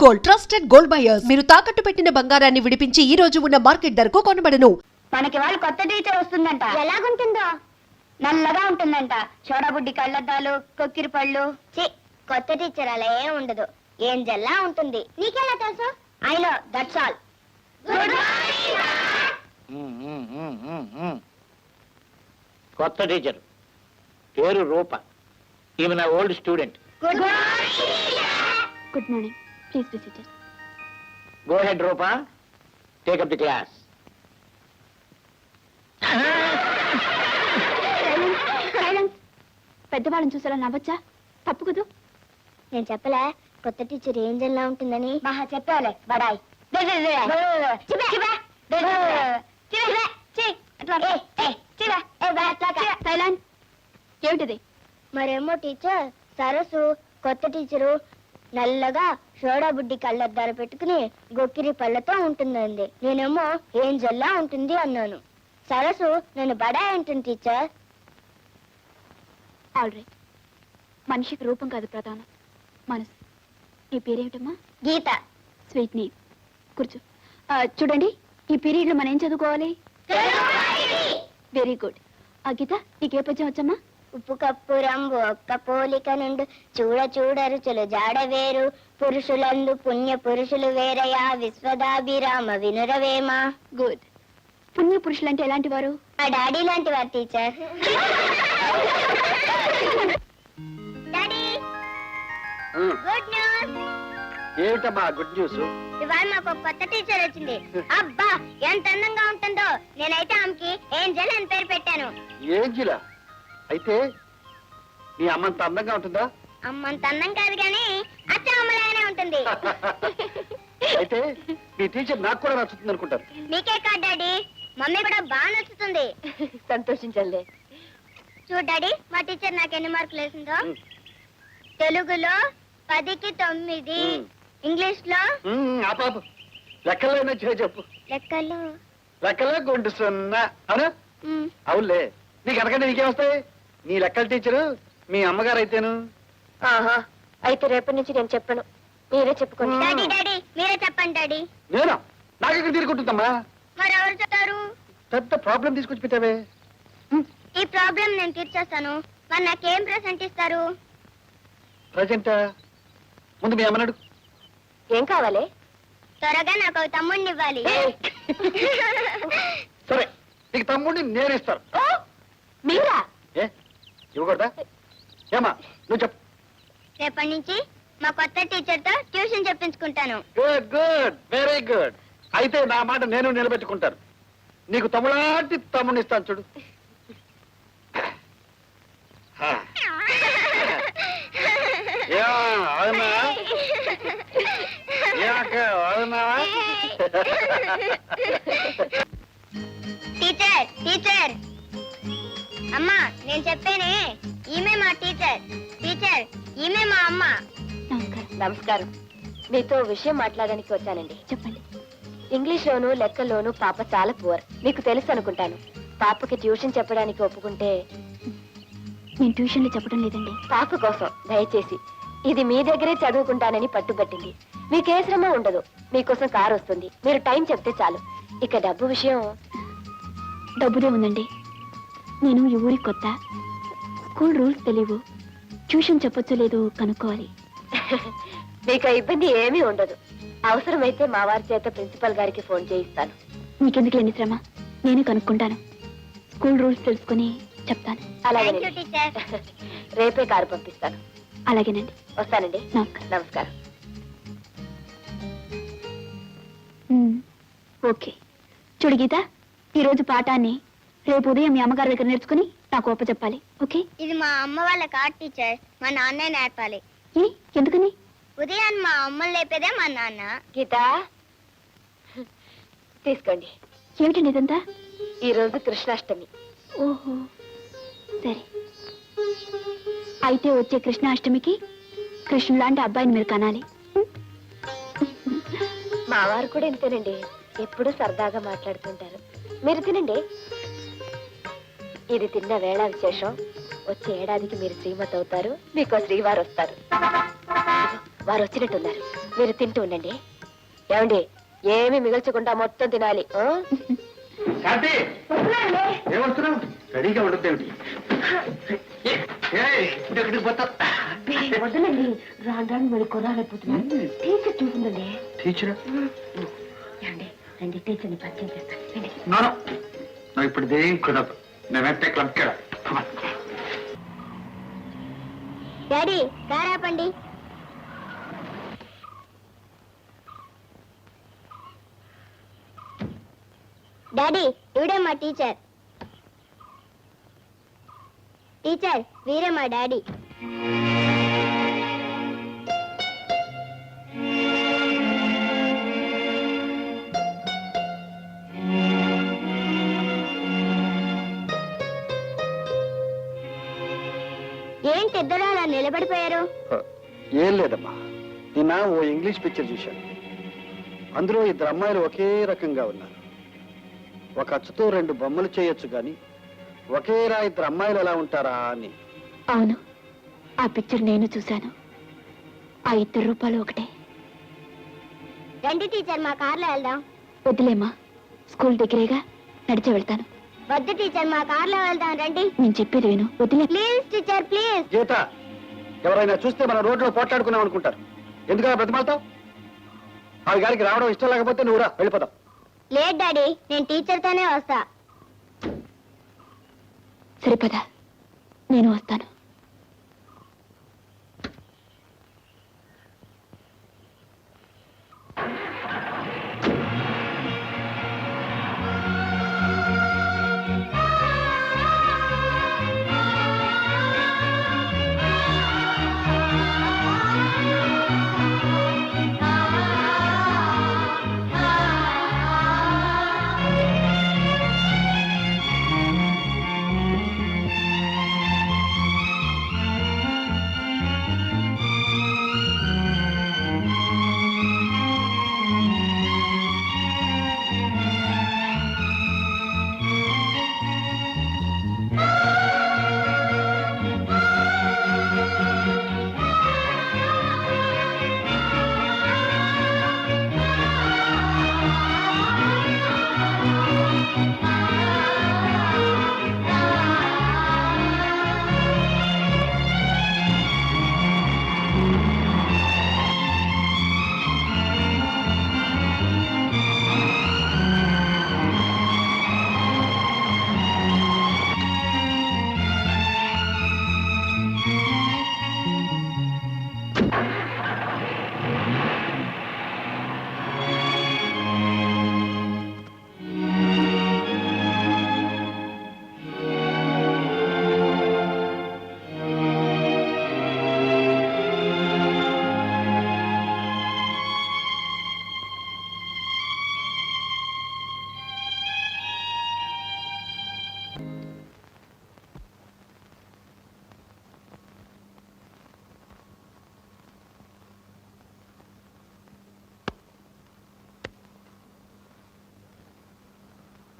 Gold, trusted gold buyers. మీరు తాకట్టు పెట్టిన బంగారాన్ని విడిపించి ఈ రోజు ఉన్న మార్కెట్ ధరకు కొనబడను. మనకి వాళ్ళు కొత్త టీచర్ వస్తుందంట. ఎలాగుంటుందో? నల్లగా ఉంటుందంట. చోడబుడ్డి కళ్ళద్దాలు, కొక్కిరి పళ్ళు. కొత్త టీచర్ అలా ఏం ఉండదు, ఏంజల్లా ఉంటుంది. నీకెలా తెలుసు? I know, that's all. కొత్త టీచర్ పేరు రూప. ఈమె నా old student. Good morning. Please be seated. Go ahead Rupa, take up the class. పెద్దవాళ్ళని చూసేలా నవ్వచ్చా? తప్పు కదూ. నేను చెప్పలే కొత్త టీచర్ ఏంజల్లా ఉంటుందని? మహా చెప్పాలే బడాయ్. ఏమిటిది? మరేమో టీచర్ సరస్సు కొత్త టీచరు నల్లగా సోడా బుడ్డి కళ్ళద్దాలు పెట్టుకుని గొక్కిరి పళ్ళతో ఉంటుందండి. నేనేమో ఏంజల్లా ఉంటుంది అన్నాను. సరస్సు నేను బడాయ్ అంటుంది టీచర్. All right. మనిషికి రూపం కాదు ప్రధానం, మనసు. నీ పేరేమిటమ్మా? గీత. Sweet name. కూర్చో. చూడండి, ఈ పీరియడ్ లో మనం ఏం చదువుకోవాలి? Very good. గీత, నీకే పద్యం వచ్చమ్మా? ఉప్పు కప్పు రంగు ఒక్క పోలిక నుండు చూడ చూడ రుచులు జాడ వేరు పురుషులందు పుణ్య పురుషులు వేరయా విశ్వదాభిరామ వినురవేమా. గుడ్. పుణ్య పురుషులు అంటే ఎలాంటి వారు? మా డాడీ లాంటి వారు టీచర్. Daddy, good news. ఏమిటమ్మా గుడ్ న్యూస్? ఇవాళ మాకు ఒక కొత్త టీచర్ వచ్చింది. అబ్బా ఎంత అందంగా ఉంటుందో. నేనైతే ఆమెకి ఏంజల్ అని పేరు పెట్టాను. ఏంజిలా? అయితే నీ అమ్మంత అందంగా ఉంటుందా? అమ్మంత అందం కాదు కానీ అచ్చ అమ్మలాగానే ఉంటుంది. అయితే మీ టీచర్ నాకు కూడా నచ్చుతుంది అనుకుంటారు. మీకే కాదు డాడీ, మమ్మీ కూడా బాగా నచ్చుతుంది. సంతోషించండి. చూడు డాడీ, మా టీచర్ నాకు ఎన్ని మార్కులు వేసిందో. తెలుగులో 10కి 9, ఇంగ్లీష్ లో పాప లెక్కలైనా చెప్పు. లెక్కలో గుండు 0 అవునా? అవునులే, నీకు అనకంటే నీకేమొస్తాయి? నీ లెక్కల టీచరు మీ అమ్మగారు అయితేను. అయితే రేపటి నుంచి నేను చెప్పను, మీరే చెప్పుకోండి. డాడీ డాడీ మీరే చెప్పండి డాడీ. నేనా? నాకు ఇక్కడ తీరుకుంటుందమ్మా. మరి ఎవరు చెప్తారు? పెద్ద ప్రాబ్లం తీసుకొచ్చి పెట్టావే. ఈ ప్రాబ్లం నేను తీర్చేస్తాను. మరి నాకేం ప్రెసెంట్ ఇస్తారు? ప్రజెంట్ ముందు మీ అమ్మనాడు. ఏం కావాలి? త్వరగా నాకు ఒక తమ్ముడిని ఇవ్వాలి. సరే, నీకు తమ్ముడిని నేను ఇస్తాను. మీరా? ఏ ఇవ్వకూడదా? ఏమా నువ్వు చెప్పు. రేపటి నుంచి మా కొత్త టీచర్ తో ట్యూషన్ చెప్పించుకుంటాను. Good good, very good. అయితే నా మాట నేను నిలబెట్టుకుంటాను. నీకు తమ్ములాంటి తమ్ముడిని ఇస్తాను చూడు. అవునా? అవునా? టీచర్ టీచర్ అమ్మా, నేను చెప్పేనే, ఈమె మా టీచర్. టీచర్, ఈమె మా అమ్మ. నమస్కారం. మీతో విషయం మాట్లాడడానికి వచ్చానండి. చెప్పండి. ఇంగ్లీష్ లోను లెక్కల్లోనూ పాప చాలా పువర్, మీకు తెలుసు అనుకుంటాను. పాపకి ట్యూషన్ చెప్పడానికి ఒప్పుకుంటే. నేను ట్యూషన్లు చెప్పడం లేదండి. పాప కోసం దయచేసి ఇది మీ దగ్గరే చదువుకుంటానని పట్టుబట్టింది. మీకే శ్రమ ఉండదు. మీకోసం కారు వస్తుంది, మీరు టైం చెప్తే చాలు. ఇక డబ్బు విషయం. డబ్బుదే ఉందండి. నేను ఈ ఊరికి కొత్త, స్కూల్ రూల్స్ తెలియవు. ట్యూషన్ చెప్పొచ్చో లేదో కనుక్కోవాలి. మీకు ఇబ్బంది ఏమీ ఉండదు. అవసరమైతే మా వారి చేత ప్రిన్సిపల్ గారికి ఫోన్ చేయిస్తాను. మీకెందుకు లేని శ్రమ, నేనే కనుక్కుంటాను. స్కూల్ రూల్స్ తెలుసుకుని చెప్తాను. అలాగే టీచర్. రేపే కారు పంపిస్తాను. అలాగేనండి, వస్తానండి. నమస్కారం. ఓకే. చూడు గీత, ఈరోజు పాఠాన్ని రేపు ఉదయం మీ అమ్మగారి దగ్గర నేర్చుకుని నాకు ఒప్ప చెప్పాలి. ఓకే? ఇది మా అమ్మ వాళ్ళ కాదు టీచర్, మా నాన్నే నేర్పాలి. ఎందుకని? ఉదయాన్ని మా అమ్మని లేపేదే మా నాన్న. గీత తీసుకోండి. ఏమిటండి ఇదంతా? ఈరోజు కృష్ణాష్టమి. ఓహో, సరే. అయితే వచ్చే కృష్ణాష్టమికి కృష్ణుడు లాంటి అబ్బాయిని మీరు కనాలి. మా వారు కూడా ఇంతేనండి, ఎప్పుడు సరదాగా మాట్లాడుతుంటారు. మీరు తినండి. ఇది తిన్న వేళ విశేషం. వచ్చే ఏడాదికి మీరు శ్రీమతి అవుతారు, మీకు శ్రీవారు వస్తారు. వారు వచ్చినట్టున్నారు. మీరు తింటూ ఉండండి. ఏమండి, ఏమీ మిగల్చకుండా మొత్తం తినాలి. ఆ? శాంతి ఏమొస్తున్నావు? రెడీగా ఉండద్దు ఏమిటి? ఇక్కడికి పోతావు. వద్దులండి, రాను రాను మీరు కొనాలైపోతున్నాను. టీచర్ చూసిందండి. టీచరా? ఏమండి, రండి టీచర్ని పరిచయం చేస్తాను. నాకు ఇప్పుడు దేం కుదరదు. నేను వెంటనే క్లబ్కి వెళ్ళాలి. డాడీ కారాపండి. డాడీ ఇవిడే మా టీచర్. టీచర్ వీరే మా డాడీ. ఏంటి ఇద్దరు అలా నిలబడిపోయారు? ఏం లేదమ్మా, నిన్న ఓ ఇంగ్లీష్ పిక్చర్ చూశాను. అందులో ఇద్దరు అమ్మాయిలు ఒకే రకంగా ఉన్నారు. ఒక అచ్చుతో రెండు బొమ్మలు చేయొచ్చు గాని ఒకేరా ఇద్దరు అమ్మాయిలు ఎలా ఉంటారా అని. అవును, ఆ పిక్చర్ నేను చూశాను. ఆ 2 రూపాయలు ఒకటే. రండి టీచర్, మా కార్లో వెళ్దాం. వద్దులేమ్మా, స్కూల్ దగ్గరేగా, నడిచి వెళ్తాను. వద్దు టీచర్, మా కార్లో వెళ్దాం రండి. నేను చెప్పేది విను. వదిలే. Please teacher please. గీత, ఎవరైనా చూస్తే మన రోడ్లో పోట్లాడుకున్నాం అనుకుంటారు. ఎందుకలా బ్రతిమాలతావు? ఆవి గారికి రావడం ఇష్టం లేకపోతే నువ్వు రా, వెళ్ళిపోతాం. లేదు డాడీ, నేను టీచర్తోనే వస్తా. సరిపదా, నేను వస్తాను.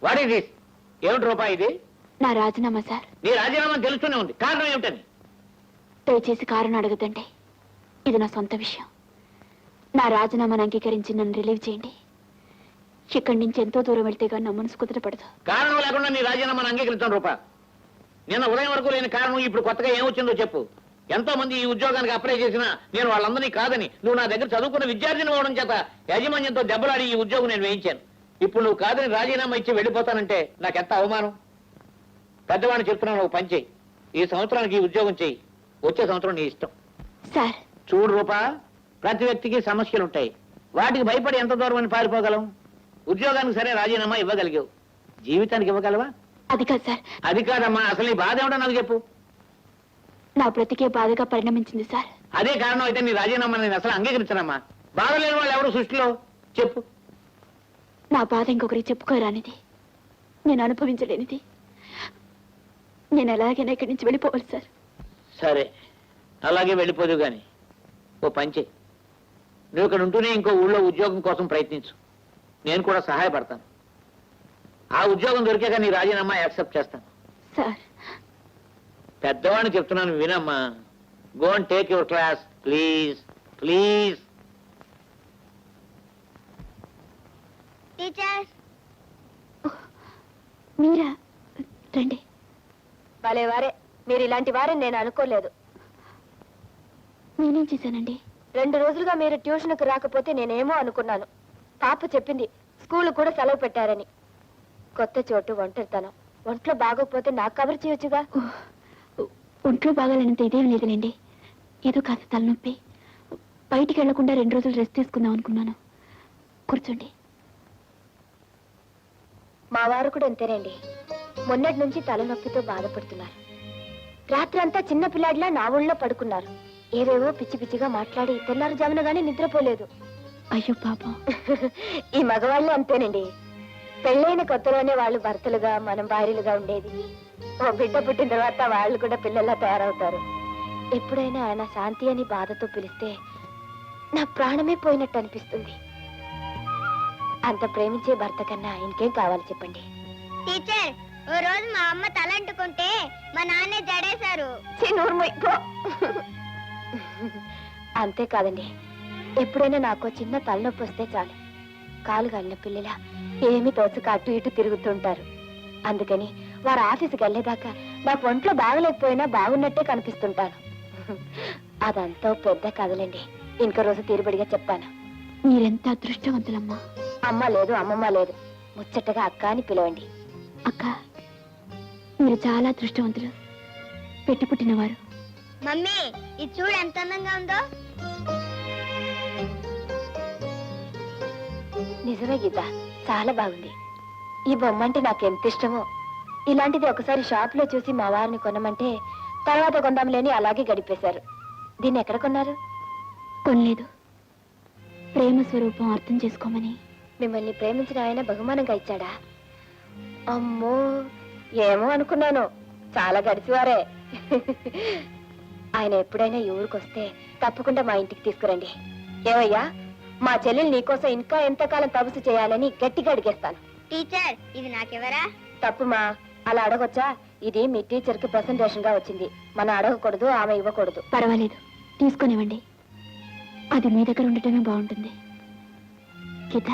What is this? ఏమిటి రూపాయి ఇది? నా రాజీనామా సార్. నీ రాజీనామా తెలుస్తూనే ఉంది, కారణం ఏమిటని? దయచేసి కారణం అడగదండి. ఇది నా సొంత విషయం. నా రాజీనామాను అంగీకరించి నన్ను రిలీవ్ చేయండి. ఇక్కడి నుంచి ఎంతో దూరం వెళ్తే కానీ నా మనసు కుదరపడదు. కారణం లేకుండా నీ రాజీనామాను అంగీకరించాను రూపా. నిన్న ఉదయం వరకు లేని కారణం ఇప్పుడు కొత్తగా ఏమొచ్చిందో చెప్పు. ఎంతో మంది ఈ ఉద్యోగానికి అప్లై చేసినా నేను వాళ్ళందరినీ కాదని నువ్వు నా దగ్గర చదువుకున్న విద్యార్థిని అవడం చేత యాజమాన్యంతో దెబ్బలాడి ఈ ఉద్యోగం నేను వేయించాను. ఇప్పుడు నువ్వు కాదని రాజీనామా ఇచ్చి వెళ్ళిపోతానంటే నాకెంత అవమానం. పెద్దవాడిని చెప్తున్నాను, నువ్వు పని చెయ్యి. ఈ సంవత్సరానికి ఈ ఉద్యోగం చెయ్యి, వచ్చే సంవత్సరం నీ ఇష్టం. సార్ చూడు రూపా, ప్రతి వ్యక్తికి సమస్యలుంటాయి. వాటికి భయపడి ఎంత దూరం అని పారిపోగలం? ఉద్యోగానికి సరే రాజీనామా ఇవ్వగలిగావు, జీవితానికి ఇవ్వగలవా? అది కాదు సార్. అది కాదమ్మా, అసలు నీ బాధ ఏమిటో నాకు చెప్పు. నా బ్రతికే బాధగా పరిణమించింది సార్. అదే కారణం అయితే నీ రాజీనామా నేను అసలు అంగీకరించనమ్మా. బాధ లేని వాళ్ళు ఎవరు సృష్టిలో? చెప్పు. నా బాధ ఇంకొకరికి చెప్పుకోరానిది, నేను అనుభవించలేనిది. నేను ఎలాగైనా ఇక్కడి నుంచి వెళ్ళిపోవాలి సార్. సరే, అలాగే వెళ్ళిపోదు గాని ఓ పంచే, నువ్వు ఇక్కడ ఉంటూనే ఇంకో ఊళ్ళో ఉద్యోగం కోసం ప్రయత్నించు. నేను కూడా సహాయపడతాను. ఆ ఉద్యోగం దొరికాక నీ రాజీనామా యాక్సెప్ట్ చేస్తాను. సార్ పెద్దవాడిని చెప్తున్నాను, వినమ్మా. Go and take your class please. Please. Teacher Meera రండి. భలే వారే, మీరు ఇలాంటి వారని నేను అనుకోలేదు. నేనేం చేశానండి? 2 రోజులుగా మీరు ట్యూషన్కి రాకపోతే నేనేమో అనుకున్నాను. పాప చెప్పింది స్కూల్ కూడా సెలవు పెట్టారని. కొత్త చోటు, ఒంటరితనం. ఒంట్లో బాగోకపోతే నాకు కబర్ చేయొచ్చుగా. ఒంట్లో బాగాలంత ఇదేం లేదులేండి. ఏదో కాస్త తలనొప్పి. బయటికి వెళ్లకుండా 2 రోజులు రెస్ట్ తీసుకుందాం అనుకున్నాను. కూర్చోండి. మా వారు కూడా అంతేనండి. మొన్నటి నుంచి తలనొప్పితో బాధపడుతున్నారు. రాత్రి అంతా చిన్న పిల్లాడిలా నా ఊళ్ళో పడుకున్నారు. ఏవేవో పిచ్చి పిచ్చిగా మాట్లాడి తెల్లారుజామున గానీ నిద్రపోలేదు. అయ్యో పాపం. ఈ మగవాళ్ళు అంతేనండి. పెళ్ళైన కొత్తలోనే వాళ్ళు భర్తలుగా, మనం భార్యలుగా ఉండేది. ఓ బిడ్డ పుట్టిన తర్వాత వాళ్ళు కూడా పిల్లల్లా తయారవుతారు. ఎప్పుడైనా ఆయన శాంతి అని బాధతో పిలిస్తే నా ప్రాణమే పోయినట్టు అనిపిస్తుంది. అంత ప్రేమించే భర్త కన్నా ఇంకేం కావాలి చెప్పండి. టీచర్ ఓ రోజు మా అమ్మ తలంటుకుంటే మా నాన్నే జడేశారు. అంతేకాదండి, ఎప్పుడైనా నాకు చిన్న తలనొప్పి వస్తే చాలు కాలు గాలిన పిల్లల ఏమి తోచక అటు ఇటు తిరుగుతుంటారు. అందుకని వారు ఆఫీసుకి వెళ్ళేదాకా నాకు ఒంట్లో బాగలేకపోయినా బాగున్నట్టే కనిపిస్తుంటాను. అదంతా పెద్ద కథలండి. ఇంకో రోజు తీరుబడిగా చెప్తాను. మీరెంత అదృష్టవంతులమ్మా. అమ్మ లేదు, అమ్మమ్మ లేదు, ముచ్చటగా అక్క అని పిలవండి. అక్క, మీరు చాలా అదృష్టవంతులు. పెట్టి పుట్టినవారు. మమ్మీ ఇది చూడు ఎంత అందంగా ఉందో. నిజమే గీత, చాలా బాగుంది. ఈ బొమ్మ అంటే నాకు ఎంత ఇష్టమో. ఇలాంటిది ఒకసారి షాప్ లో చూసి మా వారిని కొనమంటే తర్వాత కొందాంలేని అలాగే గడిపేశారు. దీన్ని ఎక్కడ కొన్నారు? కొనలేదు, ప్రేమ స్వరూపం అర్థం చేసుకోమని. మిమ్మల్ని ప్రేమించిన ఆయన బహుమానంగా ఇచ్చాడా? అమ్మో, ఏమో అనుకున్నాను. చాలా గడిచివారే. ఆయన ఎప్పుడైనా ఈ ఊరికొస్తే తప్పకుండా మా ఇంటికి తీసుకురండి. ఏమయ్యా, మా చెల్లెలు నీకోసం ఇంకా ఎంతకాలం తపస్సు చేయాలని గట్టిగా అడిగేస్తాను. టీచర్ ఇది నాకెవరా? తప్పుమా, అలా అడగొచ్చా? ఇది మీ టీచర్ కి ప్రెసెంటేషన్ గా వచ్చింది. మనం అడగకూడదు, ఆమె ఇవ్వకూడదు. పర్వాలేదు, తీసుకునివ్వండి. అది మీ దగ్గర ఉండటమే బాగుంటుంది. గీత,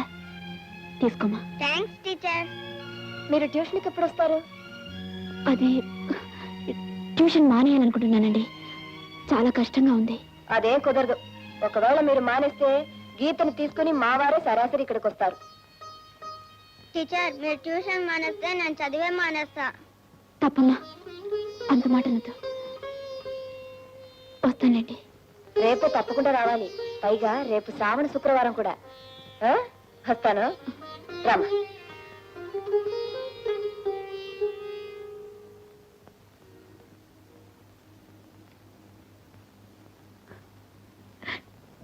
తీసుకోమా. Thanks teacher. మీరు ట్యూషన్కి ఎప్పుడు వస్తారు? అది ట్యూషన్ మానేయాలనుకుంటున్నానండి. చాలా కష్టంగా ఉంది. అదేం కుదరదు. ఒకవేళ మీరు మానేస్తే గీతను తీసుకుని మా వారే సరాసరి ఇక్కడికి వస్తారు. టీచర్ మీరు ట్యూషన్ మానేస్తే నేను చదివే మానేస్తా. తప్పమ్మా, అంత మాట అనొద్దు. వస్తానండి. రేపు తప్పకుండా రావాలి. పైగా రేపు శ్రావణ శుక్రవారం కూడా. ఆ? వస్తాను. రామా.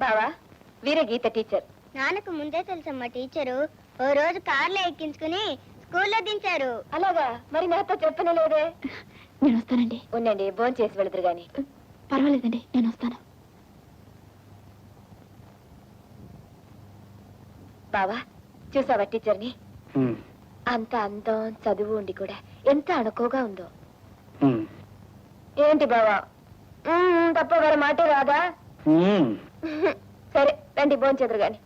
బావా, వీరే గీత టీచర్. నాన్నకు ముందే తెలుసమ్మా టీచరు. ఓ రోజు కార్లో ఎక్కించుకుని స్కూల్లో దించారు. అలాగా? మరి నాతో చెప్పనే లేదే. నేను వస్తానండి. ఉండండి, భోజనం చేసి వెళుతురు గాని. పర్వాలేదండి, నేను వస్తాను. బావా, చూసావా టీచర్ని? అంత అందం, చదువు ఉండి కూడా ఎంత అణుకోగా ఉందో. ఏంటి బావా, తప్ప వేరే మాటే రాదా? సరే రండి, భోజనం చేదురు గాని.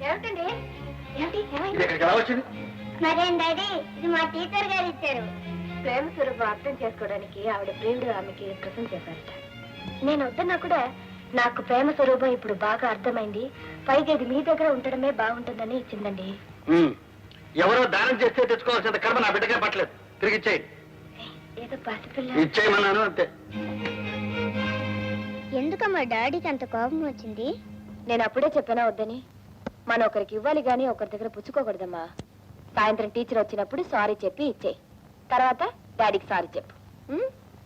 ఏమిటండి? ఏంటి ఏమైంది? మరేం డాడీ, ఇది మా టీచర్ గారు ఇచ్చారు. ప్రేమ స్వరూపం అర్థం చేసుకోవడానికి ఆవిడ ప్రియుడు ఆమెకి ప్రసం చేశారట. నేను వద్దన్నా కూడా నాకు ప్రేమ స్వరూపం ఇప్పుడు బాగా అర్థమైంది. పైగా ఇది మీ దగ్గర ఉండడమే బాగుంటుందని ఇచ్చిందండి. ఎవరో దానం చేస్తే తెచ్చుకోవాల్సిన కర్మ నా బిడ్డగా పట్టలేదు. తిరిగి ఇచ్చేయి. ఏదో పసిపిల్ల. ఇచ్చేయమన్నాను అంతే. ఎందుకమ్మా డాడీకి అంత కోపం వచ్చింది? నేను అప్పుడే చెప్పానా వద్దని. మనం ఒకరికి ఇవ్వాలి గాని ఒకరి దగ్గర పుచ్చుకోకూడదమ్మా. సాయంత్రం టీచర్ వచ్చినప్పుడు సారీ చెప్పి ఇచ్చేయి. తర్వాత డాడీకి సారీ చెప్పు.